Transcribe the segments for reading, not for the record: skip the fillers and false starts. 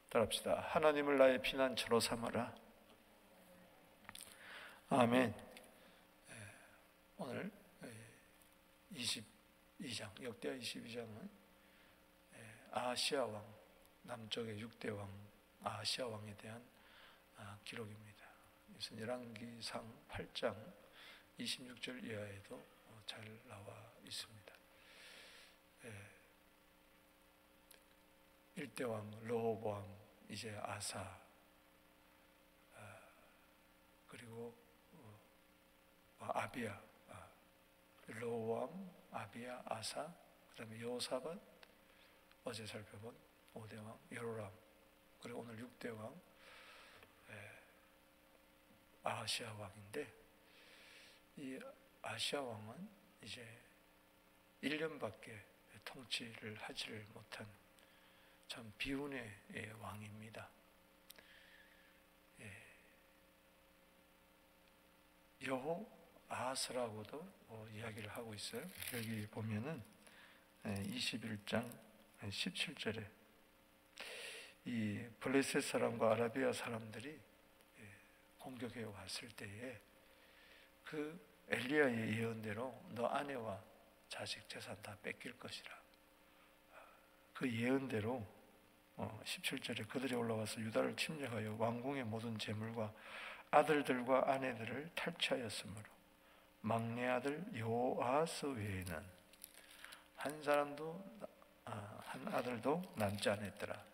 따라합시다. 하나님을 나의 피난처로 삼아라. 아멘. 오늘 22장, 역대하 22장은 아하시아 왕, 남쪽의 6대 왕, 아하시아 왕에 대한 기록입니다. 그래서 열왕기상 8장 26절 이하에도 잘 나와 있습니다. 1대 왕 르호보암, 이제 아사, 그리고 아비야, 르호보암, 아비야, 아사, 그 다음에 여호사밧, 어제 살펴본 5대 왕 여로람, 그리고 오늘 6대 왕 아하시아 왕인데, 이 아하시아 왕은 이제 1년밖에 통치를 하지를 못한 참 비운의 왕입니다. 여호아스라고도 이야기를 하고 있어요. 여기 보면은 21장 17절에 이 블레셋 사람과 아라비아 사람들이 공격해 왔을 때에 그 엘리야의 예언대로 너 아내와 자식 재산 다 뺏길 것이라, 그 예언대로 17절에 그들이 올라와서 유다를 침략하여 왕궁의 모든 재물과 아들들과 아내들을 탈취하였으므로 막내 아들 여호아스 외에는 한 아들도 남지 않았더라.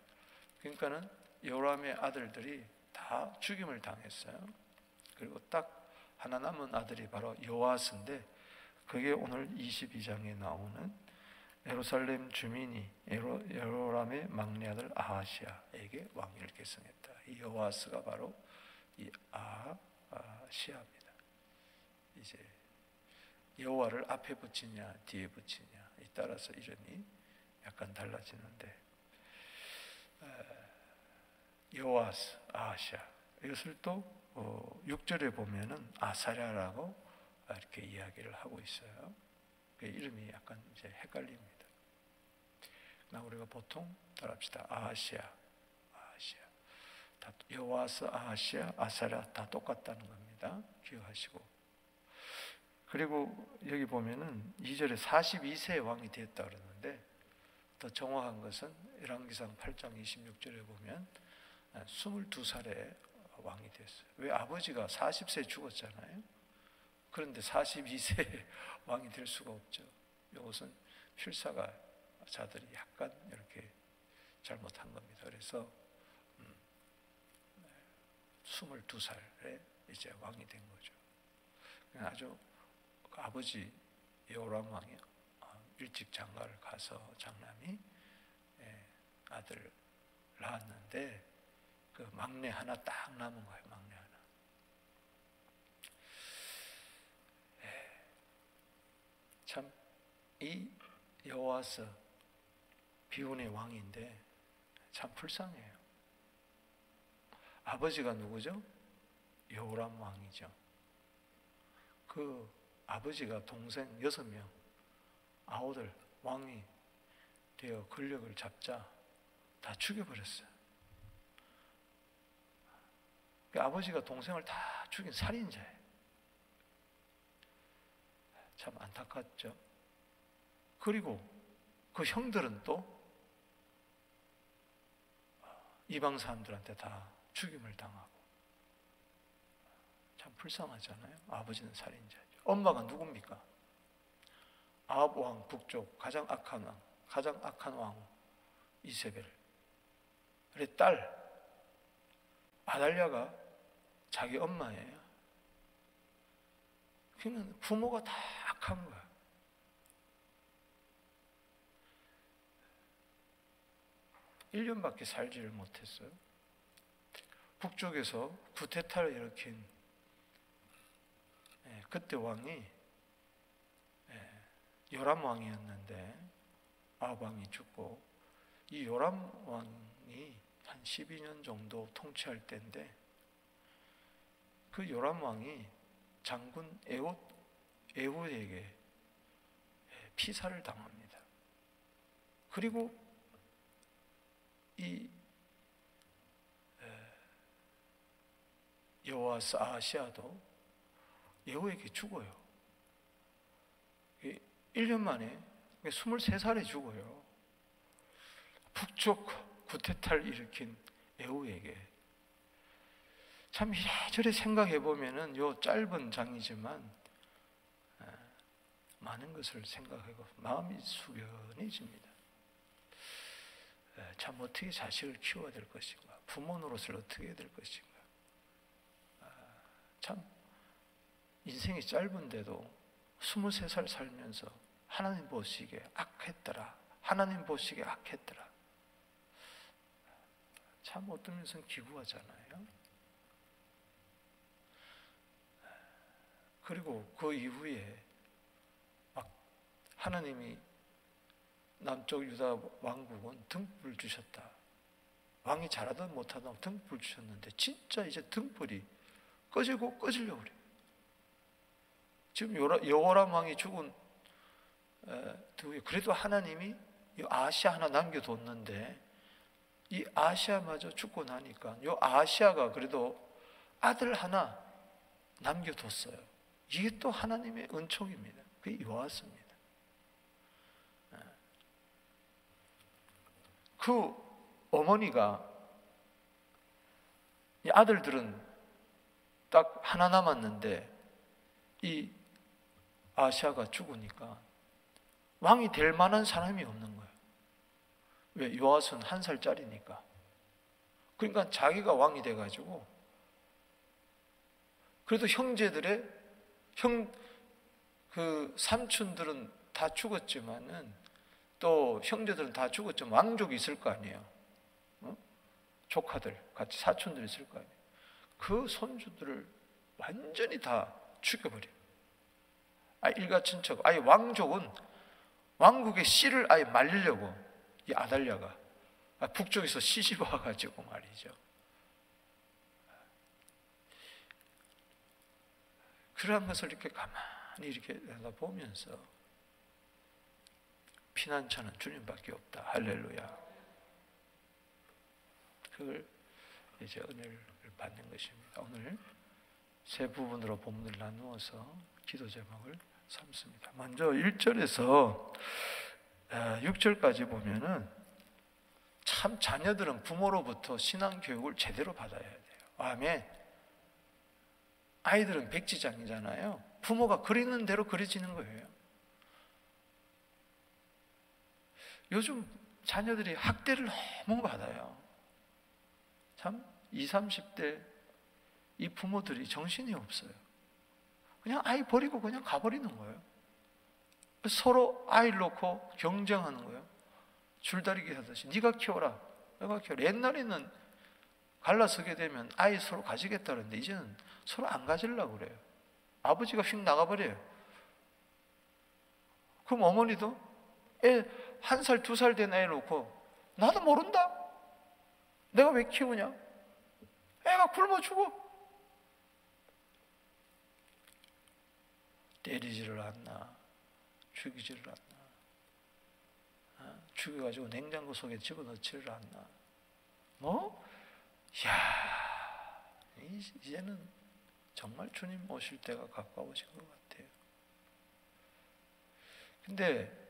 그러니까는 요람의 아들들이 다 죽임을 당했어요. 그리고 딱 하나 남은 아들이 바로 여호아스인데, 그게 오늘 22장에 나오는 예루살렘 주민이 여로람의 막내 아들 아하시아에게 왕위를 계승했다. 이 여호아스가 바로 이 아하시아입니다. 이제 여호와를 앞에 붙이냐 뒤에 붙이냐 에 따라서 이름이 약간 달라지는데, 여호아스, 아하시아, 이것을 또 6절에 보면은 아사랴라고 이렇게 이야기를 하고 있어요. 그 이름이 약간 이제 헷갈립니다. 우리가 보통 따라합시다. 아하시아, 여호아스, 아하시아, 아사랴 다 똑같다는 겁니다. 기억하시고. 그리고 여기 보면은 2절에 42세 왕이 되었다 그러는데, 더 정확한 것은 열왕기상 8장 26절에 보면 22살에 왕이 됐어요. 왜? 아버지가 40세에 죽었잖아요. 그런데 42세에 왕이 될 수가 없죠. 이것은 필사가자들이 약간 이렇게 잘못한 겁니다. 그래서 22살에 이제 왕이 된 거죠. 아주 아버지 여호람 왕이 일찍 장가를 가서 장남이 아들 낳았는데, 그 막내 하나 딱 남은 거예요. 막내 하나. 참 이 여호아스 비운의 왕인데 참 불쌍해요. 아버지가 누구죠? 여호람 왕이죠. 그 아버지가 동생 6명, 아우들 왕이 되어 권력을 잡자 다 죽여버렸어요. 아버지가 동생을 다 죽인 살인자예요. 참 안타깝죠. 그리고 그 형들은 또 이방 사람들한테 다 죽임을 당하고, 참 불쌍하잖아요. 아버지는 살인자죠. 엄마가 누굽니까? 아합 왕 북쪽 가장 악한 왕 이세벨. 그래, 딸 아달랴가 자기 엄마예요. 그러니까 부모가 다 악한 거야. 일 년밖에 살지를 못했어요. 북쪽에서 구테타를 일으킨 그때 왕이 요람 왕이었는데 아합 왕이 죽고, 이 요람 왕이 한 12년 정도 통치할 때인데, 그 요람 왕이 장군 에훗에게 피살을 당합니다. 그리고 이 여호아스 아하시아도 예후에게 죽어요. 1년 만에 23살에 죽어요. 북쪽 구테타를 일으킨 예후에게. 참 이래저래 생각해 보면은 요 짧은 장이지만 많은 것을 생각하고 마음이 숙연해집니다. 참 어떻게 자식을 키워야 될 것인가, 부모 노릇을 어떻게 해야 될 것인가. 참 인생이 짧은데도 23살 살면서 하나님 보시기에 악했더라, 하나님 보시기에 악했더라. 참 어떤 면에서는 기구하잖아요. 그리고 그 이후에 막 하나님이 남쪽 유다 왕국은 등불을 주셨다. 왕이 잘하든 못하든 등불을 주셨는데 진짜 이제 등불이 꺼지고 꺼지려고 그래요. 지금 여호람 왕이 죽은 뒤에 그래도 하나님이 이 아시아 하나 남겨뒀는데 이 아시아마저 죽고 나니까 이 아시아가 그래도 아들 하나 남겨뒀어요. 이게 또 하나님의 은총입니다. 그게 요아스입니다. 그 어머니가 이 아들들은 딱 하나 남았는데 이 아시아가 죽으니까 왕이 될 만한 사람이 없는 거예요. 왜? 요아스는 1살짜리니까. 그러니까 자기가 왕이 돼가지고 그래도 형제들의 그 삼촌들은 다 죽었지만은 또 형제들은 다 죽었지만 왕족이 있을 거 아니에요. 조카들 같이 사촌들 있을 거 아니에요. 그 손주들을 완전히 다 죽여버려요. 일가친척, 아예 왕족은 왕국의 씨를 아예 말리려고 이 아달랴가 북쪽에서 시집 와가지고 말이죠. 그러한 것을 이렇게 가만히 이렇게 보면서 피난처는 주님밖에 없다. 할렐루야. 그걸 이제 은혜를 받는 것입니다. 오늘 세 부분으로 본문을 나누어서 기도 제목을 삼습니다. 먼저 1절에서 6절까지 보면은 참 자녀들은 부모로부터 신앙 교육을 제대로 받아야 돼요. 아멘. 아이들은 백지장이잖아요. 부모가 그리는 대로 그려지는 거예요. 요즘 자녀들이 학대를 너무 받아요. 참 20, 30대 이 부모들이 정신이 없어요. 그냥 아이 버리고 그냥 가버리는 거예요. 서로 아이를 놓고 경쟁하는 거예요. 줄다리기 하듯이 네가 키워라, 내가 키워라. 옛날에는 갈라서게 되면 아이 서로 가지겠다 그러는데 이제는 서로 안 가지려고 그래요. 아버지가 휙 나가버려요. 그럼 어머니도 애 1살, 2살 된 애 놓고 나도 모른다? 내가 왜 키우냐? 애가 굶어 죽어. 때리지를 않나, 죽이지를 않나, 죽여가지고 냉장고 속에 집어넣지를 않나. 뭐? 이제는 정말 주님 오실 때가 가까우신 것 같아요. 근데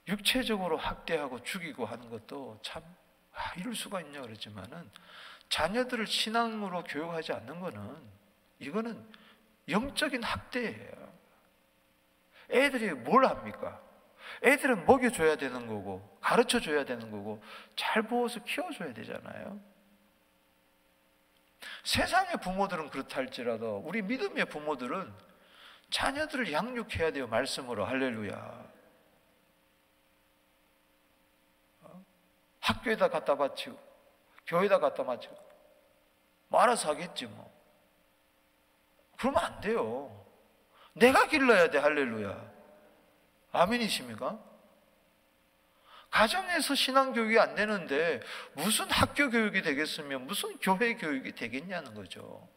육체적으로 학대하고 죽이고 하는 것도 참 이럴 수가 있냐 그러지만은 자녀들을 신앙으로 교육하지 않는 거는 이거는 영적인 학대예요. 애들이 뭘 합니까? 애들은 먹여줘야 되는 거고 가르쳐줘야 되는 거고 잘 보호해서 키워줘야 되잖아요. 세상의 부모들은 그렇다 할지라도 우리 믿음의 부모들은 자녀들을 양육해야 돼요. 말씀으로. 할렐루야. 학교에다 갖다 바치고 교회에다 갖다 바치고 뭐 알아서 하겠지 뭐. 그러면 안 돼요. 내가 길러야 돼. 할렐루야. 아멘이십니까? 가정에서 신앙교육이 안 되는데 무슨 학교 교육이 되겠으며 무슨 교회 교육이 되겠냐는 거죠.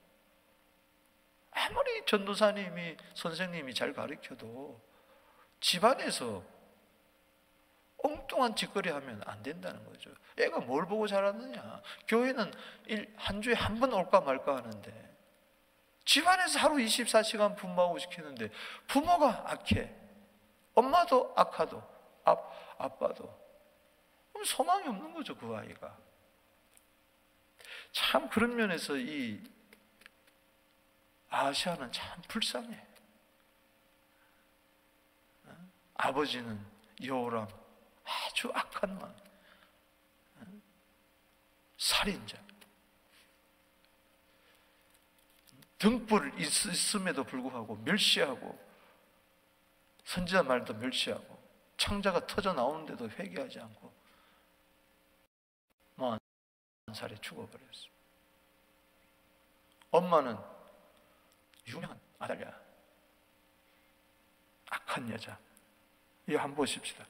아무리 전도사님이 선생님이 잘 가르쳐도 집안에서 엉뚱한 짓거리 하면 안 된다는 거죠. 애가 뭘 보고 자랐느냐. 교회는 한 주에 한 번 올까 말까 하는데 집안에서 하루 24시간 분부하고 시키는데 부모가 악해, 엄마도 악하도, 아빠도. 그럼 소망이 없는 거죠, 그 아이가. 참 그런 면에서 이 아하시아는 참 불쌍해. 아버지는 여호람, 아주 악한 왕, 살인자, 등불 있음에도 불구하고 멸시하고, 선지자 말도 멸시하고, 창자가 터져 나오는데도 회개하지 않고 41살에 죽어버렸어요. 엄마는 유명한 아달랴, 악한 여자. 이거 한번 보십시다.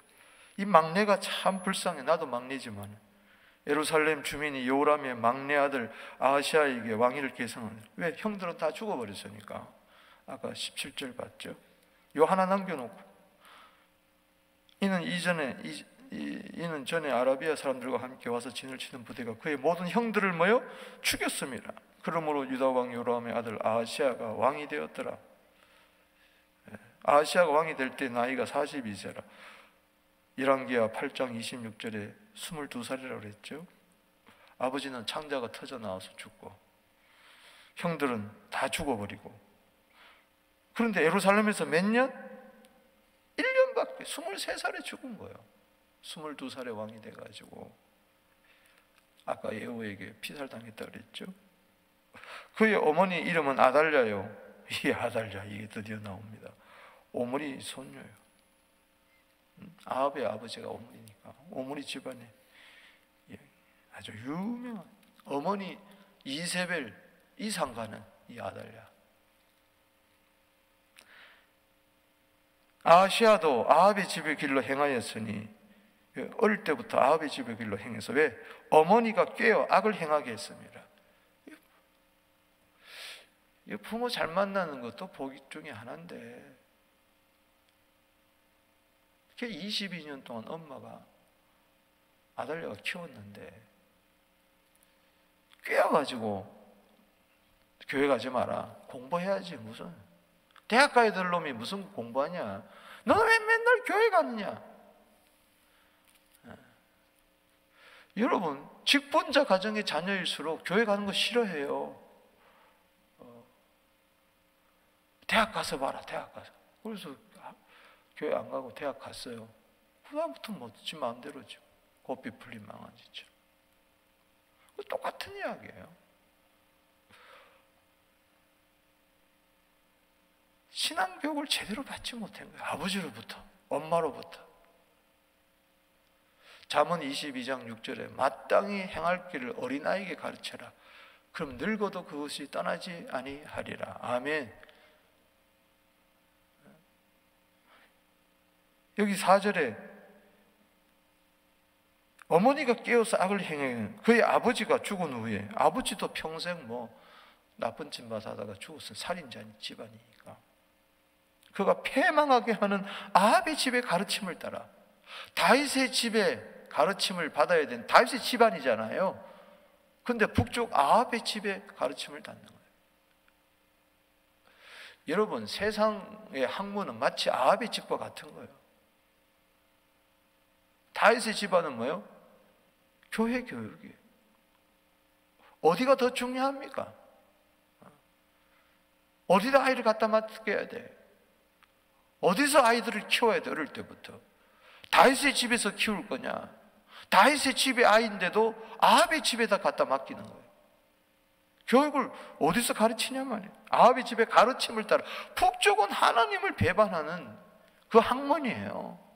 이 막내가 참 불쌍해. 나도 막내지만 예루살렘 주민이 요람의 막내 아들 아하시아에게 왕위를 계승하는, 왜? 형들은 다 죽어버렸으니까. 아까 17절 봤죠? 요 하나 남겨놓고, 이는 전에 아라비아 사람들과 함께 와서 진을 치던 부대가 그의 모든 형들을 모여 죽였습니다. 그러므로 유다 왕 요람의 아들 아하시아가 왕이 되었더라. 아하시아가 왕이 될 때 나이가 42세라. 열왕기하 8장 26절에 22살이라고 그랬죠. 아버지는 창자가 터져 나와서 죽고 형들은 다 죽어버리고, 그런데 예루살렘에서 몇 년? 1년밖에, 23살에 죽은 거예요. 22살에 왕이 돼가지고. 아까 예후에게 피살당했다고 그랬죠. 그의 어머니 이름은 아달랴요. 이 아달랴, 이게 드디어 나옵니다. 오므리 손녀요. 아합의 아버지가 오므리니까 오므리 집안에 아주 유명한 어머니 이세벨 이상가는 이 아달랴. 아하시아도 아합의 집의 길로 행하였으니, 어릴 때부터 아합의 집의 길로 행해서, 왜? 어머니가 꾀어 악을 행하게 했습니다. 부모 잘 만나는 것도 복 중에 하나인데, 22년 동안 엄마가 아달랴가 키웠는데 꾀어가지고 교회 가지 마라, 공부해야지, 무슨 대학 가야 될 놈이 무슨 공부하냐, 너는 왜 맨날 교회 갔냐. 여러분, 직분자 가정의 자녀일수록 교회 가는 거 싫어해요. 대학 가서 봐라, 대학 가서. 그래서 교회 안 가고 대학 갔어요. 그다음부터 뭐 지 마음대로죠. 고삐 풀린 망아지처럼. 똑같은 이야기예요. 신앙교육을 제대로 받지 못한 거예요. 아버지로부터, 엄마로부터. 잠언 22장 6절에 마땅히 행할 길을 어린아이에게 가르쳐라. 그럼 늙어도 그것이 떠나지 아니하리라. 아멘. 여기 4절에 어머니가 깨어서 악을 행해, 그의 아버지가 죽은 후에, 아버지도 평생 뭐 나쁜 짓만 하다가 죽었어. 살인자 집안이니까. 그가 패망하게 하는 아합의 집의 가르침을 따라, 다윗의 집의 가르침을 받아야 되는 다윗의 집안이잖아요. 근데 북쪽 아합의 집의 가르침을 받는 거예요. 여러분, 세상의 학문은 마치 아합의 집과 같은 거예요. 다윗의 집안은 뭐예요? 교회 교육이에요. 어디가 더 중요합니까? 어디다 아이를 갖다 맡겨야 돼? 어디서 아이들을 키워야 돼? 어릴 때부터. 다윗의 집에서 키울 거냐? 다윗의 집의 아이인데도 아합의 집에다 갖다 맡기는 거예요. 교육을 어디서 가르치냐 말이에요. 아합의 집의 가르침을 따라. 북쪽은 하나님을 배반하는 그 학문이에요.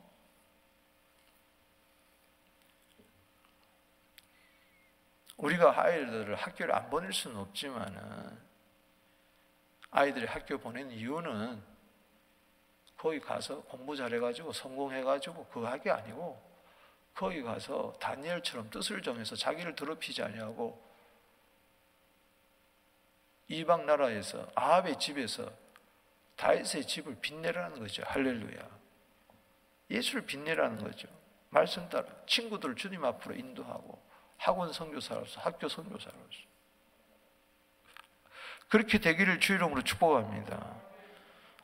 우리가 아이들을 학교를 안 보낼 수는 없지만, 아이들이 학교 보내는 이유는 거기 가서 공부 잘해가지고 성공해가지고 그 학이 아니고, 거기 가서 다니엘처럼 뜻을 정해서 자기를 더럽히지 아니하고 이방 나라에서 아합의 집에서 다윗의 집을 빛내라는 거죠. 할렐루야. 예수를 빛내라는 거죠. 말씀 따라 친구들을 주님 앞으로 인도하고, 학원 선교사로서, 학교 선교사로서. 그렇게 되기를 주 이름으로 축복합니다.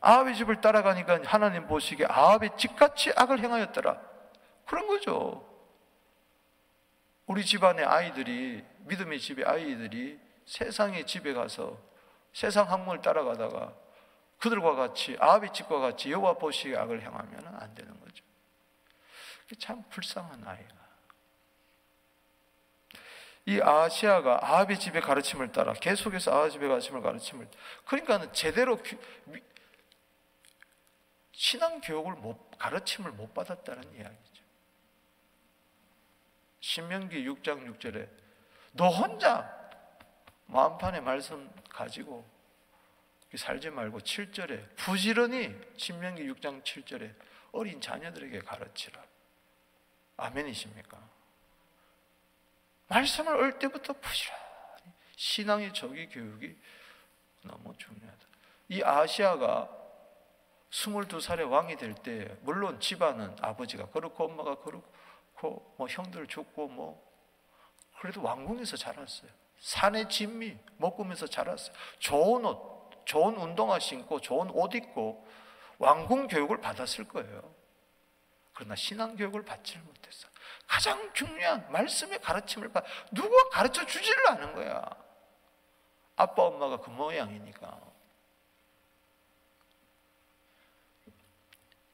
아합의 집을 따라가니까 하나님 보시기에 아합의 집같이 악을 행하였더라. 그런 거죠. 우리 집안의 아이들이, 믿음의 집의 아이들이 세상의 집에 가서 세상 학문을 따라가다가 그들과 같이, 아합의 집과 같이 여호와 보시기에 악을 행하면 안 되는 거죠. 참 불쌍한 아이가. 이 아하시아가 아합의 집의 가르침을 따라 계속해서 아합의 집의 가르침을, 그러니까 제대로 신앙 교육을 가르침을 못 받았다는 이야기죠. 신명기 6장 6절에 너 혼자 마음판에 말씀 가지고 살지 말고 7절에 부지런히, 신명기 6장 7절에 어린 자녀들에게 가르치라. 아멘이십니까? 말씀을 올 때부터 부지런히 신앙의 조기 교육이 너무 중요하다. 이 아시아가 22살에 왕이 될 때 물론 집안은 아버지가 그렇고 엄마가 그렇고 뭐 형들 죽고 뭐 그래도 왕궁에서 자랐어요. 산의 진미 먹으면서 자랐어요. 좋은 옷, 좋은 운동화 신고 좋은 옷 입고 왕궁 교육을 받았을 거예요. 그러나 신앙 교육을 받지를 못했어요. 가장 중요한 말씀의 가르침을 누가 가르쳐 주지를 않은 거야. 아빠 엄마가 그 모양이니까.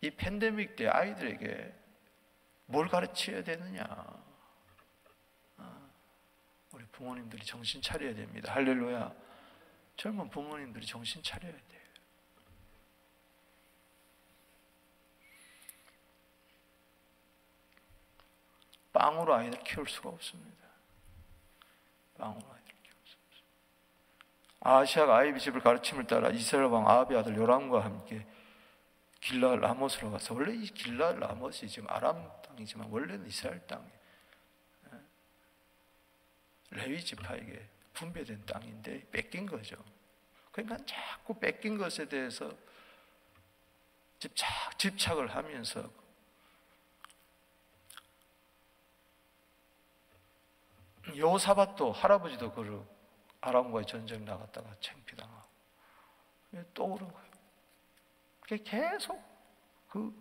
이 팬데믹 때 아이들에게 뭘 가르쳐야 되느냐. 우리 부모님들이 정신 차려야 됩니다. 할렐루야. 젊은 부모님들이 정신 차려야 돼요. 빵으로 아이들 키울 수가 없습니다. 빵으로 아이들 키울 수 없습니다. 아하시아가 아합의 집을 가르침을 따라 이스라엘 왕 아합의 아들 요람과 함께 길라 라못으로 가서, 원래 이 길라 라못이 지금 아람 땅이지만 원래는 이스라엘 땅이에요. 레위 지파에게 분배된 땅인데 뺏긴 거죠. 그러니까 자꾸 뺏긴 것에 대해서 집착을 하면서 여호사밧도 할아버지도 그 아람과의 전쟁 나갔다가 창피당하고 또 오른 거예요. 계속 그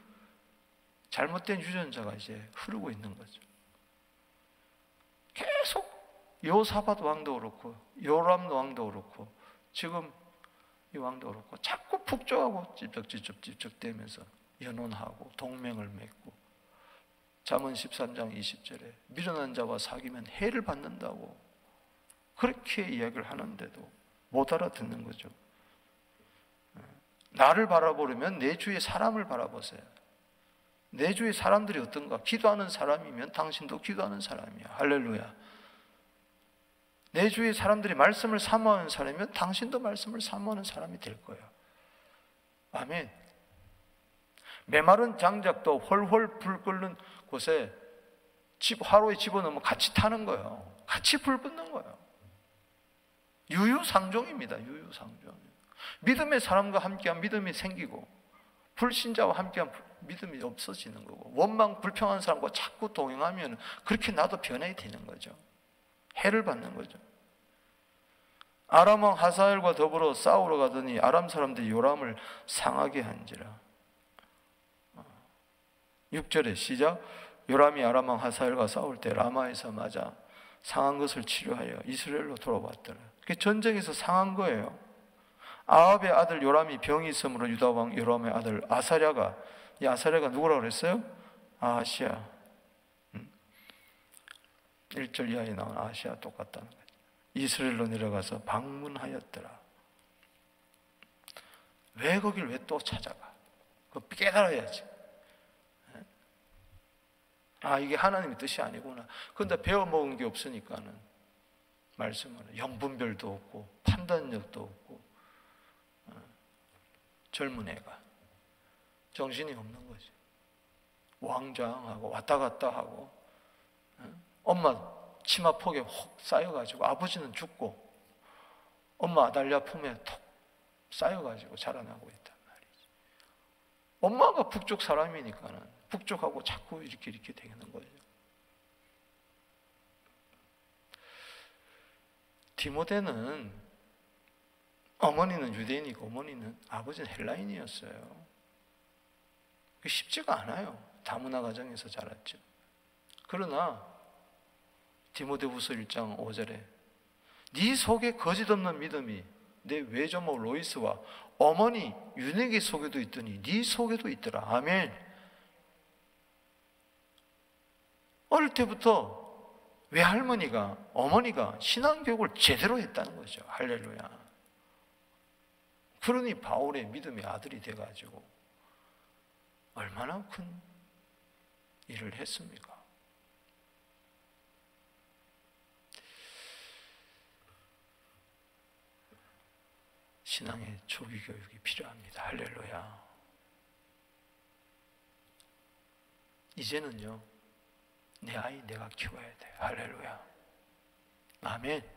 잘못된 유전자가 이제 흐르고 있는 거죠. 계속 여호사밧 왕도 그렇고 요람 왕도 그렇고 지금 이 왕도 그렇고 자꾸 북쪽하고 찝적대면서 연혼하고 동맹을 맺고, 잠언 13장 20절에 미련한 자와 사귀면 해를 받는다고 그렇게 이야기를 하는데도 못 알아듣는 거죠. 나를 바라보려면 내 주위의 사람을 바라보세요. 내 주위의 사람들이 어떤가? 기도하는 사람이면 당신도 기도하는 사람이야. 할렐루야. 내 주위의 사람들이 말씀을 사모하는 사람이면 당신도 말씀을 사모하는 사람이 될 거예요. 아멘. 메마른 장작도 훨훨 불 끓는 곳에 화로에 집어넣으면 같이 타는 거예요. 같이 불 붙는 거예요. 유유상종입니다. 유유상종. 믿음의 사람과 함께한 믿음이 생기고 불신자와 함께한 믿음이 없어지는 거고, 원망 불평한 사람과 자꾸 동행하면 그렇게 나도 변해야 되는 거죠. 해를 받는 거죠. 아람 왕 하사엘과 더불어 싸우러 가더니 아람 사람들이 요람을 상하게 한지라. 6절에 시작. 요람이 아람 왕 하사엘과 싸울 때 라마에서 맞아 상한 것을 치료하여 이스라엘로 돌아왔더라. 그게 전쟁에서 상한 거예요. 아합의 아들 요람이 병이 있으므로 유다 왕 요람의 아들 아사랴가, 이 아사랴가 누구라고 그랬어요? 아하시아. 1절 이하에 나온 아하시아 똑같다는 거죠. 이스라엘로 내려가서 방문하였더라. 왜 거길 왜 또 찾아가? 그거 깨달아야지. 아, 이게 하나님의 뜻이 아니구나. 근데 배워먹은 게 없으니까는 말씀을, 영분별도 없고 판단력도 없고 젊은 애가 정신이 없는 거지. 왕좌하고 왔다 갔다 하고, 엄마 치마폭에 혹 쌓여가지고 아버지는 죽고 엄마 아달랴 품에 톡 쌓여가지고 자라나고 있단 말이지. 엄마가 북쪽 사람이니까는 북쪽하고 자꾸 이렇게 되는 거죠. 디모데는 어머니는 유대인이고 어머니는 아버지는 헬라인이었어요. 쉽지가 않아요. 다문화 가정에서 자랐죠. 그러나 디모데후서 1장 5절에 네 속에 거짓 없는 믿음이 내 외조모 로이스와 어머니 유네기 속에도 있더니 네 속에도 있더라. 아멘. 어릴 때부터 외할머니가 어머니가 신앙교육을 제대로 했다는 거죠. 할렐루야. 그러니 바울의 믿음의 아들이 돼가지고 얼마나 큰 일을 했습니까? 신앙의 초기 교육이 필요합니다. 할렐루야. 이제는요, 내 아이 내가 키워야 돼. 할렐루야. 아멘.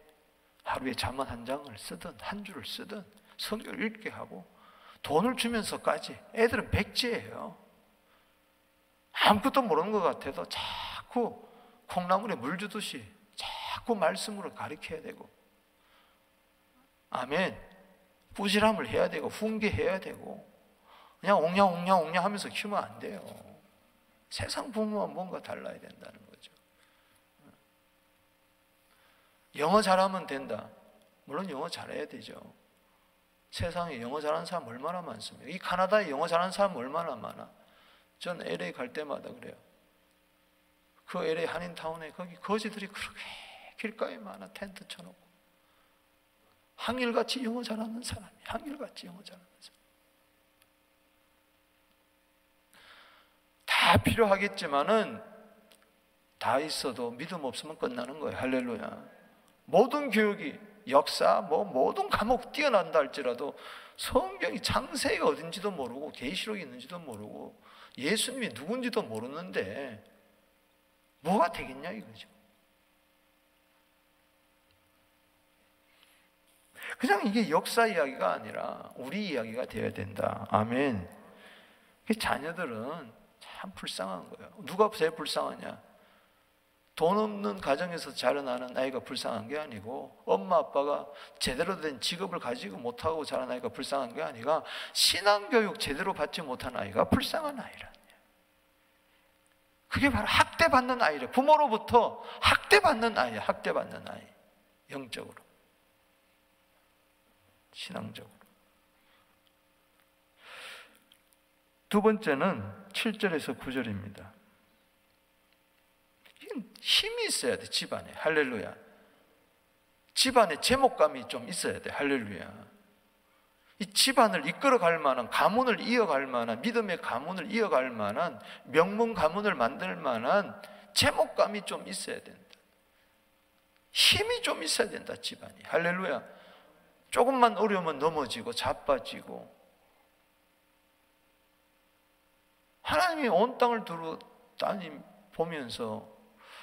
하루에 잠언 한 장을 쓰든 한 줄을 쓰든 성경을 읽게 하고 돈을 주면서까지 애들은 백지예요. 아무것도 모르는 것 같아도 자꾸 콩나물에 물 주듯이 자꾸 말씀으로 가르쳐야 되고, 아멘. 부지람을 해야 되고 훈계해야 되고 그냥 옹냐 하면서 키우면 안 돼요. 세상 부모와 뭔가 달라야 된다는 거죠. 영어 잘하면 된다. 물론 영어 잘해야 되죠. 세상에 영어 잘하는 사람 얼마나 많습니까? 이 카나다에 영어 잘하는 사람 얼마나 많아. 전 LA 갈 때마다 그래요. 그 LA 한인타운에 거기 거지들이 그렇게 길가에 많아. 텐트 쳐놓고 한결같이 영어 잘하는 사람이, 한결같이 영어 잘하는 사람. 다 필요하겠지만은 다 있어도 믿음 없으면 끝나는 거예요. 할렐루야. 모든 교육이 역사, 모든 과목 뛰어난다 할지라도 성경이 창세기가 어딘지도 모르고 계시록이 있는지도 모르고 예수님이 누군지도 모르는데 뭐가 되겠냐 이거죠. 그냥 이게 역사 이야기가 아니라 우리 이야기가 되어야 된다. 아멘. 자녀들은 참 불쌍한 거예요. 누가 제일 불쌍하냐? 돈 없는 가정에서 자라나는 아이가 불쌍한 게 아니고 엄마 아빠가 제대로 된 직업을 가지고 못하고 자란 아이가 불쌍한 게 아니라 신앙교육 제대로 받지 못한 아이가 불쌍한 아이라는 거예요. 그게 바로 학대받는 아이래. 부모로부터 학대받는 아이야. 학대받는 아이. 영적으로, 신앙적으로. 두 번째는 7절에서 9절입니다. 힘이 있어야 돼, 집안에. 할렐루야. 집안에 제목감이 좀 있어야 돼. 할렐루야. 이 집안을 이끌어갈 만한, 가문을 이어갈 만한, 믿음의 가문을 이어갈 만한, 명문 가문을 만들 만한 제목감이 좀 있어야 된다. 힘이 좀 있어야 된다, 집안이. 할렐루야. 조금만 어려우면 넘어지고 자빠지고, 하나님이 온 땅을 두루 다니 보면서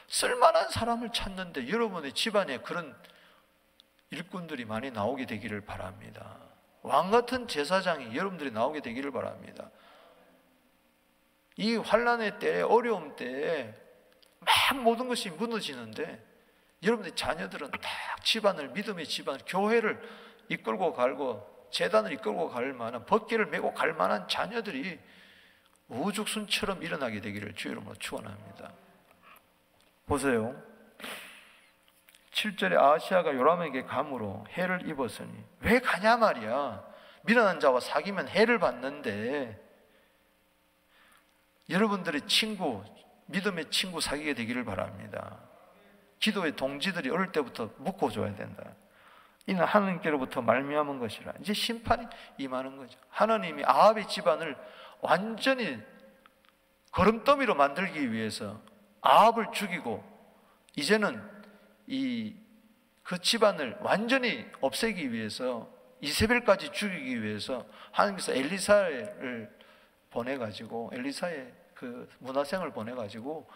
쓸만한 사람을 찾는데 여러분의 집안에 그런 일꾼들이 많이 나오게 되기를 바랍니다. 왕 같은 제사장이 여러분들이 나오게 되기를 바랍니다. 이 환난의 때에, 어려움 때에 막 모든 것이 무너지는데 여러분들의 자녀들은 딱 집안을, 믿음의 집안을, 교회를 이끌고 갈고 제단을 이끌고 갈 만한, 법궤를 메고 갈 만한 자녀들이 우죽순처럼 일어나게 되기를 주의 이름으로 축원합니다. 보세요. 7절에 아하시아가 요람에게 감으로 해를 입었으니 왜 가냐 말이야. 미련한 자와 사귀면 해를 받는데 여러분들의 친구, 믿음의 친구 사귀게 되기를 바랍니다. 기도의 동지들이 어릴 때부터 묶어줘야 된다. 이는 하나님께로부터 말미암은 것이라. 이제 심판이 임하는 거죠. 하나님이 아합의 집안을 완전히 거름더미로 만들기 위해서 아합을 죽이고 이제는 그 집안을 완전히 없애기 위해서 이세벨까지 죽이기 위해서 하나님께서 엘리사를 보내가지고 엘리사의 그 문화생을 보내가지고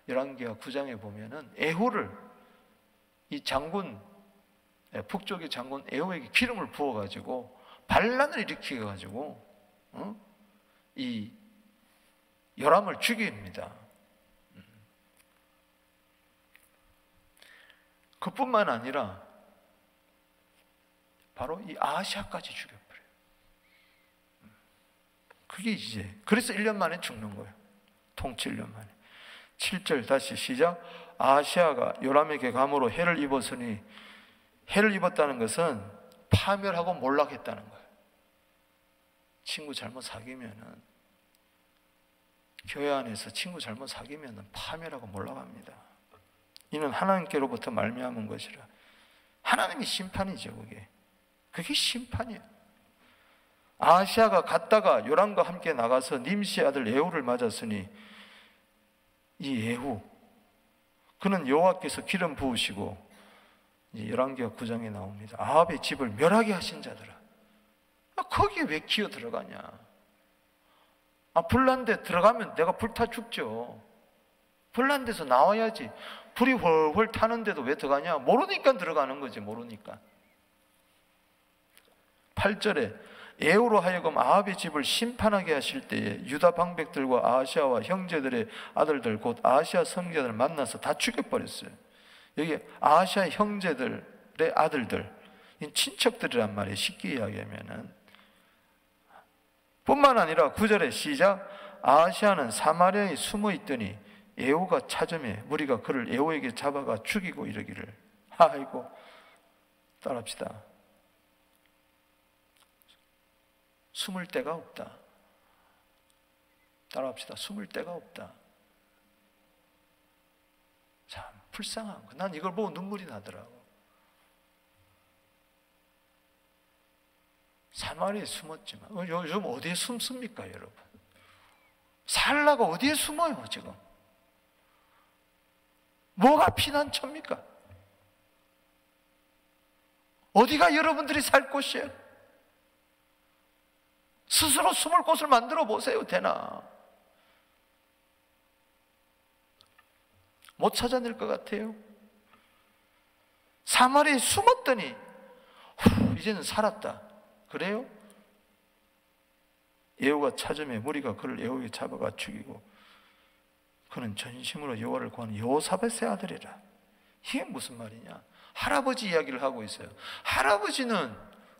열왕기하 9장에 보면은 에후를 이 장군 북쪽의 장군 에후에게 기름을 부어가지고 반란을 일으켜가지고 이 요람을 죽입니다. 그뿐만 아니라 바로 이 아하시아까지 죽여버려요. 그게 이제 그래서 1년 만에 죽는 거예요. 통치 1년 만에. 7절 다시 시작. 아하시아가 요람에게 감으로 해를 입었으니, 해를 입었다는 것은 파멸하고 몰락했다는 거예요. 친구 잘못 사귀면은, 교회 안에서 친구 잘못 사귀면은 파멸하고 몰락합니다. 이는 하나님께로부터 말미암은 것이라. 하나님이 심판이죠. 그게 심판이에요. 아하시아가 갔다가 요람과 함께 나가서 님시의 아들 예후를 맞았으니, 이 예후, 그는 여호와께서 기름 부으시고, 열왕기하 9장에 나옵니다. 아합의 집을 멸하게 하신 자들아, 거기에 왜 기어 들어가냐? 불난 데 들어가면 내가 불타 죽죠. 불난 데서 나와야지. 불이 훨훨 타는데도 왜 들어가냐? 모르니까 들어가는 거지, 모르니까. 8절에 예후로 하여금 아합의 집을 심판하게 하실 때에 유다 방백들과 아하시아와 형제들의 아들들 곧 아하시아 성자들을 만나서 다 죽여버렸어요. 여기 아하시아 형제들의 아들들, 친척들이란 말이에요. 쉽게 이야기하면은. 뿐만 아니라 9절에 시작. 아하시아는 사마리아에 숨어 있더니 예후가 찾음에 무리가 그를 예후에게 잡아가 죽이고 이르기를. 아이고, 따라합시다. 숨을 데가 없다. 따라합시다. 숨을 데가 없다. 참 불쌍한 거. 난 이걸 보고 눈물이 나더라고. 사마리아에 숨었지만 요즘 어디에 숨습니까, 여러분? 살라가 어디에 숨어요, 지금? 뭐가 피난처입니까? 어디가 여러분들이 살 곳이에요? 스스로 숨을 곳을 만들어 보세요. 되나? 못 찾아낼 것 같아요. 사마리아에 숨었더니 이제는 살았다. 그래요? 예후가 찾음에 무리가 그를 예후에게 잡아가 죽이고 그는 전심으로 여호와를 구하는 여호사밧의 아들이라. 이게 무슨 말이냐? 할아버지 이야기를 하고 있어요. 할아버지는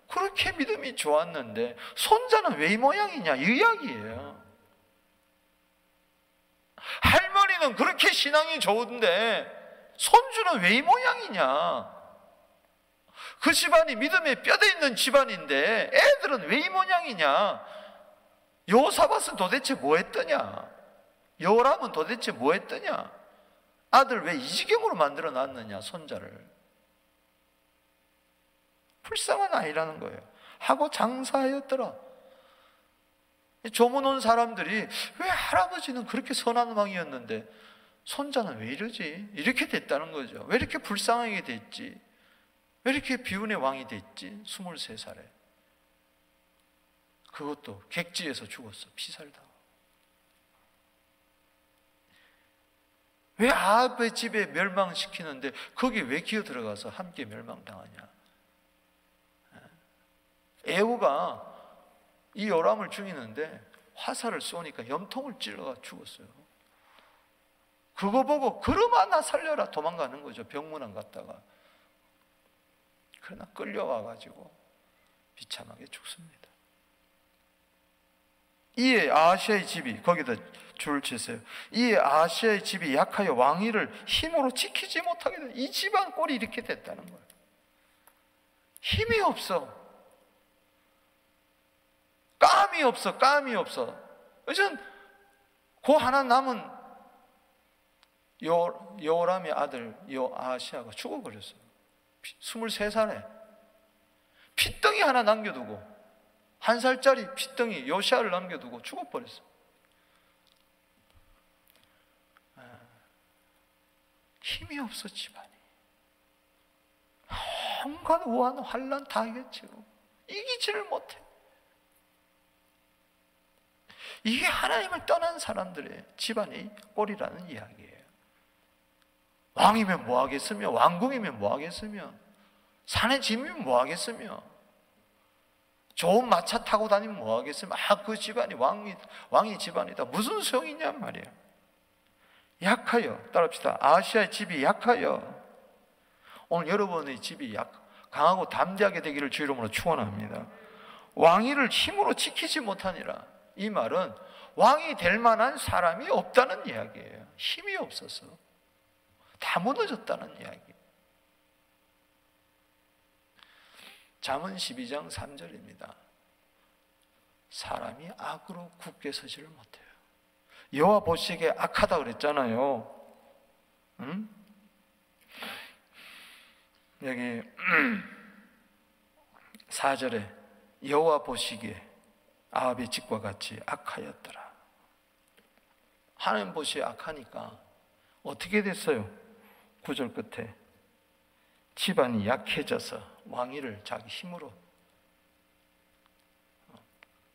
그렇게 믿음이 좋았는데 손자는 왜 이 모양이냐? 이 이야기예요. 할머니는 그렇게 신앙이 좋은데 손주는 왜 이 모양이냐? 그 집안이 믿음에 뼈대 있는 집안인데 애들은 왜 이 모양이냐? 여호사밧은 도대체 뭐 했더냐? 여호람은 도대체 뭐 했더냐? 아들 왜 이 지경으로 만들어 놨느냐, 손자를. 불쌍한 아이라는 거예요. 하고 장사하였더라. 조문 온 사람들이 왜 할아버지는 그렇게 선한 왕이었는데 손자는 왜 이러지? 이렇게 됐다는 거죠. 왜 이렇게 불쌍하게 됐지? 왜 이렇게 비운의 왕이 됐지? 23살에. 그것도 객지에서 죽었어. 피살다. 왜 아합의 집에 멸망시키는데 거기 왜 기어 들어가서 함께 멸망당하냐? 예후가 이 요람을 죽이는데 화살을 쏘니까 염통을 찔러가 죽었어요. 그거 보고 그러마 나 살려라 도망가는 거죠. 병문안 갔다가. 그러나 끌려와가지고 비참하게 죽습니다. 이에 아하시아의 집이, 거기다 줄을 치세요. 이에 아하시아의 집이 약하여 왕위를 힘으로 지키지 못하게 된, 이 집안 꼴이 이렇게 됐다는 거예요. 힘이 없어. 감이 없어. 감이 없어. 그래서 그 하나 남은 여호람의 아들 아하시아가 죽어버렸어요. 23살에 핏덩이 하나 남겨두고, 1살짜리 핏덩이 요시아를 남겨두고 죽어버렸어. 힘이 없어. 집안이 온갖 우한 환난 다 이겼지고 이기지를 못해. 이게 하나님을 떠난 사람들의 집안의 꼴이라는 이야기예요. 왕이면 뭐 하겠으며, 왕궁이면 뭐 하겠으며, 산에 집이면 뭐 하겠으며, 좋은 마차 타고 다니면 뭐 하겠으며, 그 집안이 왕의 집안이다. 무슨 소용이냔 말이에요. 약하여, 따라합시다. 아하시아의 집이 약하여. 오늘 여러분의 집이 강하고 담대하게 되기를 주 이름으로 축원합니다. 왕위를 힘으로 지키지 못하니라. 이 말은 왕이 될 만한 사람이 없다는 이야기예요. 힘이 없어서 다 무너졌다는 이야기. 잠언 12장 3절입니다. 사람이 악으로 굳게 서지를 못해요. 여호와 보시기에 악하다 그랬잖아요. 응? 여기 4절에 여호와 보시기에 아합의 집과 같이 악하였더라. 하나님 보시기에 악하니까 어떻게 됐어요? 9절 끝에 집안이 약해져서 왕위를 자기 힘으로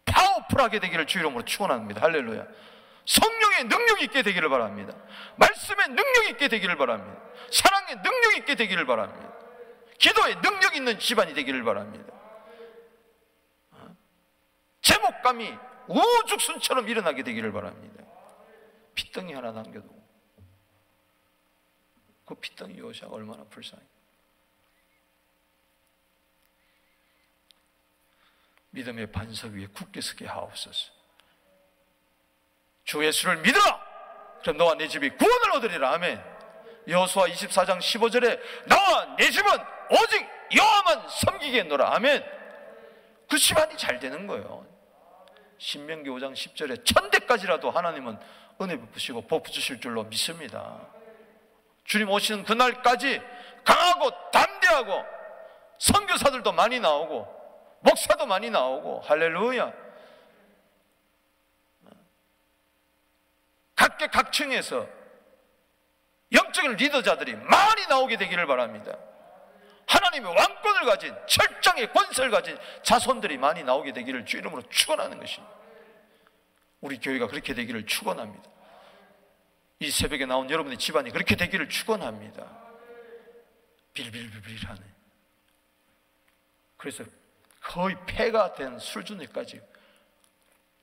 파워풀하게 되기를 주 이름으로 축원합니다. 할렐루야. 성령의 능력 있게 되기를 바랍니다. 말씀의 능력 있게 되기를 바랍니다. 사랑의 능력 있게 되기를 바랍니다. 기도의 능력 있는 집안이 되기를 바랍니다. 제목감이 우죽순처럼 일어나게 되기를 바랍니다. 핏덩이 하나 남겨두고 그 핏덩이 요시아가 얼마나 불쌍해. 믿음의 반석 위에 굳게 서게 하옵소서. 주 예수를 믿어라. 그럼 너와 내 집이 구원을 얻으리라. 아멘. 여호수아 24장 15절에 나와 내 집은 오직 여호와만 섬기겠노라. 아멘. 그 집안이 잘 되는 거예요. 신명기 5장 10절에 천대까지라도 하나님은 은혜 베푸시고 복 주실 줄로 믿습니다. 주님 오시는 그날까지 강하고 담대하고 선교사들도 많이 나오고 목사도 많이 나오고 할렐루야. 각계각층에서 영적인 리더자들이 많이 나오게 되기를 바랍니다. 하나님의 왕권을 가진 철장의 권세를 가진 자손들이 많이 나오게 되기를 주 이름으로 축원하는 것입니다. 우리 교회가 그렇게 되기를 축원합니다. 이 새벽에 나온 여러분의 집안이 그렇게 되기를 축원합니다. 빌빌빌빌하네. 그래서 거의 폐가 된 수준까지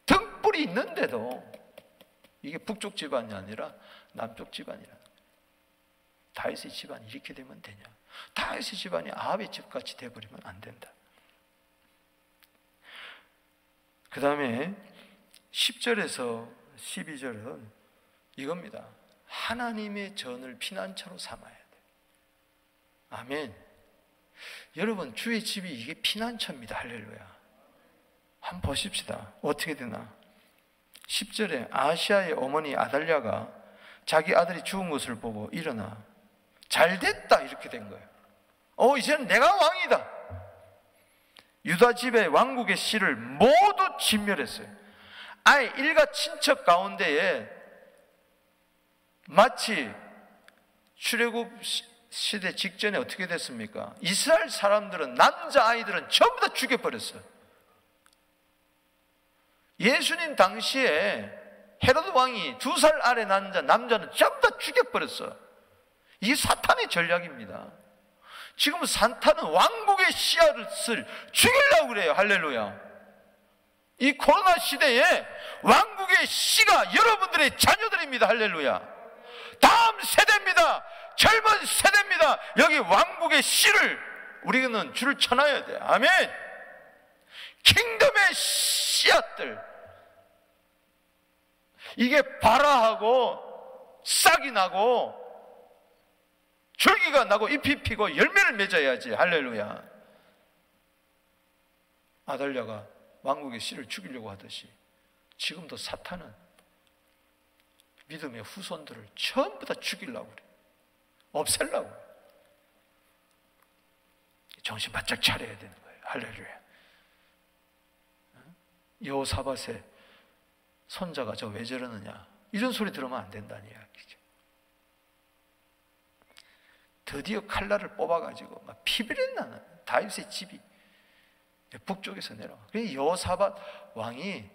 등불이 있는데도 이게 북쪽 집안이 아니라 남쪽 집안이라. 다윗의 집안이 이렇게 되면 되냐? 다윗의 집안이 아합의 집같이 돼버리면 안 된다. 그 다음에 10절에서 12절은 이겁니다. 하나님의 전을 피난처로 삼아야 돼. 아멘. 여러분 주의 집이 이게 피난처입니다. 할렐루야. 한번 보십시다. 어떻게 되나? 10절에 아시아의 어머니 아달랴가 자기 아들이 죽은 것을 보고 일어나 잘됐다 이렇게 된 거예요. 이제는 내가 왕이다. 유다 집의 왕국의 씨를 모두 진멸했어요. 아예 일가 친척 가운데에 마치 출애굽 시대 직전에 어떻게 됐습니까? 이스라엘 사람들은 남자아이들은 전부 다 죽여버렸어요. 예수님 당시에 헤로드 왕이 2살 아래 남자는 전부 다 죽여버렸어요. 이게 사탄의 전략입니다. 지금 사탄은 왕국의 씨앗을 죽이려고 그래요. 할렐루야. 이 코로나 시대에 왕국의 씨가 여러분들의 자녀들입니다. 할렐루야. 다음 세대입니다. 젊은 세대입니다. 여기 왕국의 씨를 우리는 줄을 쳐놔야 돼요. 아멘. 킹덤의 씨앗들, 이게 발화하고 싹이 나고 줄기가 나고 잎이 피고 열매를 맺어야지. 할렐루야. 아달랴가 왕국의 씨를 죽이려고 하듯이 지금도 사탄은 믿음의 후손들을 전부 다 죽이려고 그래. 없애려고. 정신 바짝 차려야 되는 거예요. 할렐루야. 여호사밧의 손자가 저 왜 저러느냐, 이런 소리 들으면 안 된다는 이야기죠. 드디어 칼날을 뽑아가지고 막 피비린내 나는 다윗의 집이 북쪽에서 내려와. 그래서 여호사밧 왕이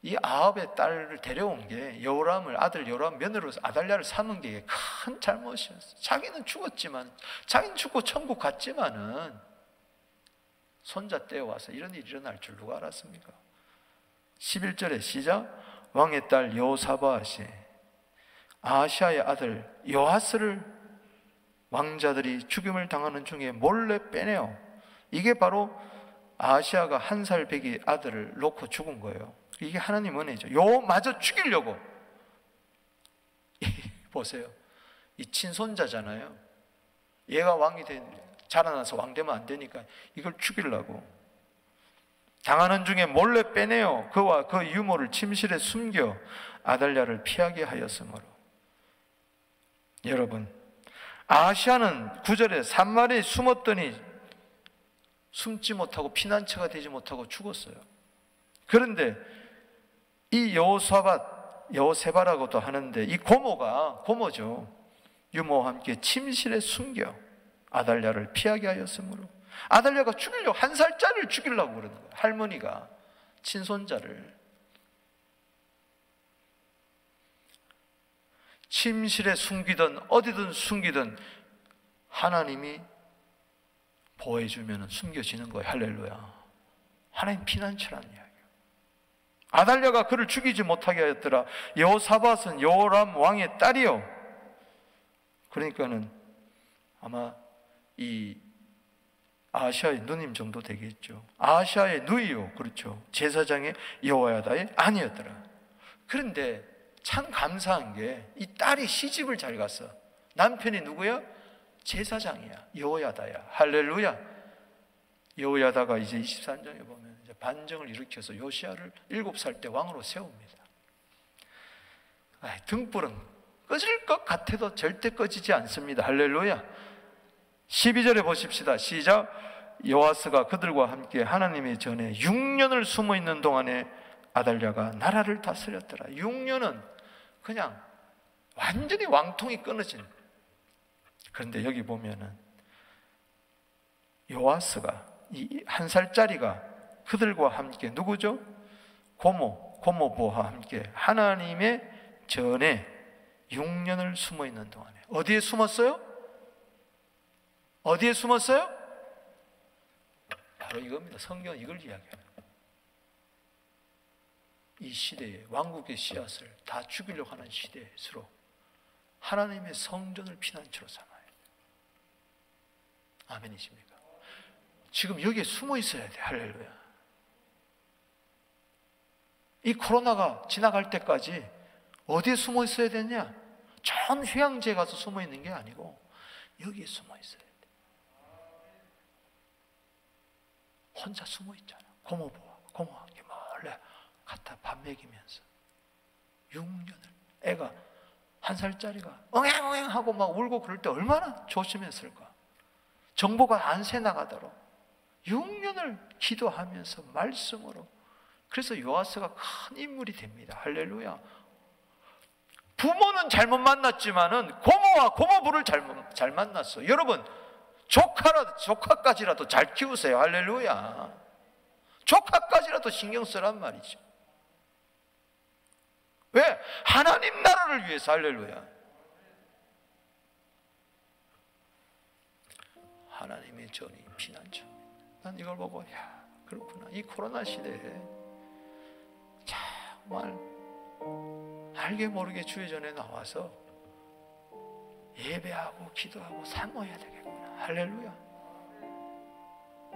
이 아합의 딸을 데려온 게 여호람을, 아들 여호람 며느리로서 아달랴를 삼은 게 큰 잘못이었어. 자기는 죽었지만, 자기는 죽고 천국 갔지만은 손자 떼어와서 이런 일이 일어날 줄 누가 알았습니까? 11절에 시작. 왕의 딸 여호사밧이 아하시아의 아들 요아스를 왕자들이 죽임을 당하는 중에 몰래 빼내요. 이게 바로 아하시아가 1살 배기 아들을 놓고 죽은 거예요. 이게 하나님 은혜죠. 요마저 죽이려고. 보세요. 이 친손자잖아요. 얘가 자라나서 왕 되면 안 되니까 이걸 죽이려고. 당하는 중에 몰래 빼내어 그와 그 유모를 침실에 숨겨 아달랴를 피하게 하였으므로. 여러분, 아하시아는 9절에 산마리에 숨었더니 숨지 못하고 피난처가 되지 못하고 죽었어요. 그런데 이 여호세바라고도 하는데 이 고모죠. 유모와 함께 침실에 숨겨 아달랴를 피하게 하였으므로. 아달랴가 죽이려고, 1살짜리를 죽이려고 그러는 거예요. 할머니가 친손자를. 침실에 숨기든 어디든 숨기든 하나님이 보호해주면 숨겨지는 거예요. 할렐루야. 하나님 피난처라는 이야기예요. 아달랴가 그를 죽이지 못하게 하였더라. 여호사밧은 여호람 왕의 딸이요. 그러니까는 아마 이 아하시아의 누님 정도 되겠죠. 아하시아의 누이요. 그렇죠. 제사장의 여호야다의 아니었더라. 그런데 참 감사한 게 이 딸이 시집을 잘 갔어. 남편이 누구야? 제사장이야. 여호야다야. 할렐루야. 여호야다가 이제 23장에 보면 이제 반정을 일으켜서 요시야를 7살 때 왕으로 세웁니다. 등불은 꺼질 것 같아도 절대 꺼지지 않습니다. 할렐루야. 12절에 보십시다. 시작. 요아스가 그들과 함께 하나님의 전에 6년을 숨어 있는 동안에 아달랴가 나라를 다스렸더라. 6년은 그냥 완전히 왕통이 끊어진. 그런데 여기 보면은 요아스가 이 1살짜리가 그들과 함께 누구죠? 고모부와 함께 하나님의 전에 6년을 숨어 있는 동안에 어디에 숨었어요? 어디에 숨었어요? 바로 이겁니다. 성경은 이걸 이야기해요. 이 시대에 왕국의 씨앗을 다 죽이려고 하는 시대일수록 하나님의 성전을 피난처로 삼아요. 아멘이십니까? 지금 여기에 숨어 있어야 돼. 할렐루야. 이 코로나가 지나갈 때까지 어디에 숨어 있어야 되냐? 전 휴양지에 가서 숨어 있는 게 아니고 여기에 숨어 있어야 돼. 혼자 숨어 있잖아. 고모와 함께 몰래 갖다 밥 먹이면서 6년을. 애가 1살짜리가 엉앵엉앵 하고 막 울고 그럴 때 얼마나 조심했을까. 정보가 안 새나가도록 6년을 기도하면서 말씀으로. 그래서 요아스가 큰 인물이 됩니다. 할렐루야. 부모는 잘못 만났지만은 고모와 고모부를 잘 만났어. 여러분, 조카까지라도 잘 키우세요. 할렐루야. 조카까지라도 신경 쓰란 말이죠. 왜? 하나님 나라를 위해서. 할렐루야. 하나님의 전이 피난처. 난 이걸 보고 야, 그렇구나. 이 코로나 시대에 정말 알게 모르게 주의 전에 나와서 예배하고 기도하고 사모해야 되겠구나. 할렐루야.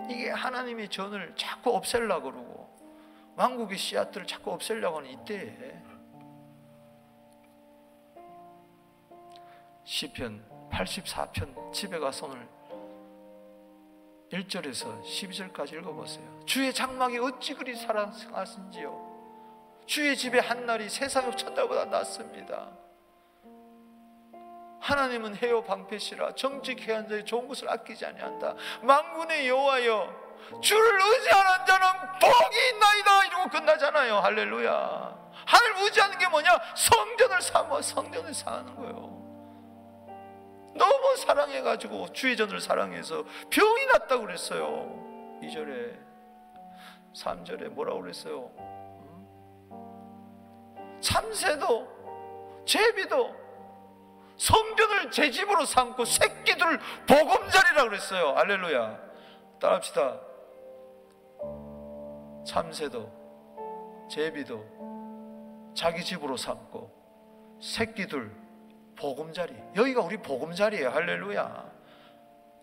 이게 하나님의 전을 자꾸 없애려고 그러고 왕국의 씨앗들을 자꾸 없애려고 하는 이때에 시편 84편 집에 가서 오늘 1절에서 12절까지 읽어보세요. 주의 장막이 어찌 그리 사랑하신지요. 주의 집에 한날이 세상의 첫날보다 낫습니다. 하나님은 해요 방패시라. 정직해야 한 자의 좋은 것을 아끼지 아니한다. 만군의 여호와여, 주를 의지하는 자는 복이 있나이다. 이러고 끝나잖아요. 할렐루야. 하나님을 의지하는 게 뭐냐? 성전을 사는 거예요. 너무 사랑해가지고 주의 전을 사랑해서 병이 났다고 그랬어요. 2절에 3절에 뭐라고 그랬어요? 참새도 제비도 성전을 제 집으로 삼고 새끼들 보금자리라고 그랬어요. 할렐루야. 따라합시다. 참새도 제비도 자기 집으로 삼고 새끼들 보금자리, 여기가 우리 보금자리예요. 할렐루야.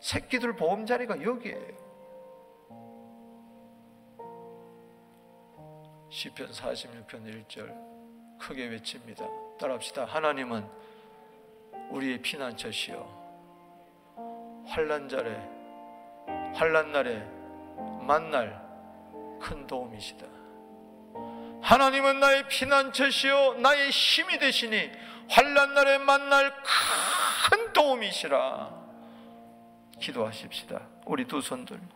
새끼들 보금자리가 여기예요. 시편 46편 1절 크게 외칩니다. 따라합시다. 하나님은 우리의 피난처시요 환난 날에 만날 큰 도움이시다. 하나님은 나의 피난처시요 나의 힘이 되시니 환난 날에 만날 큰 도움이시라. 기도하십시다. 우리 두 손 들고.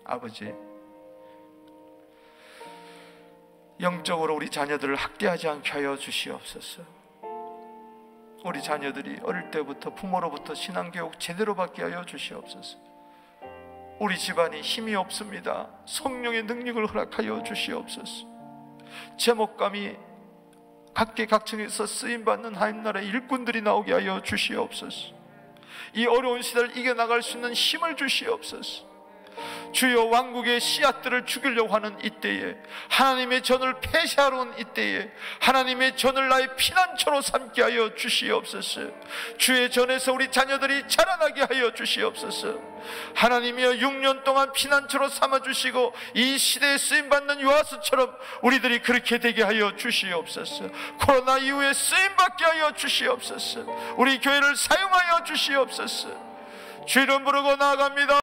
아버지, 영적으로 우리 자녀들을 학대하지 않게 하여 주시옵소서. 우리 자녀들이 어릴 때부터 부모로부터 신앙교육 제대로 받게 하여 주시옵소서. 우리 집안이 힘이 없습니다. 성령의 능력을 허락하여 주시옵소서. 제목감이 각계각층에서 쓰임받는 하나님나라의 일꾼들이 나오게 하여 주시옵소서. 이 어려운 시대를 이겨나갈 수 있는 힘을 주시옵소서. 주여, 왕국의 씨앗들을 죽이려고 하는 이때에, 하나님의 전을 폐쇄하러 온 이때에 하나님의 전을 나의 피난처로 삼게 하여 주시옵소서. 주의 전에서 우리 자녀들이 자라나게 하여 주시옵소서. 하나님이여, 6년 동안 피난처로 삼아주시고 이 시대에 쓰임받는 요아스처럼 우리들이 그렇게 되게 하여 주시옵소서. 코로나 이후에 쓰임받게 하여 주시옵소서. 우리 교회를 사용하여 주시옵소서. 주 이름 부르고 나아갑니다.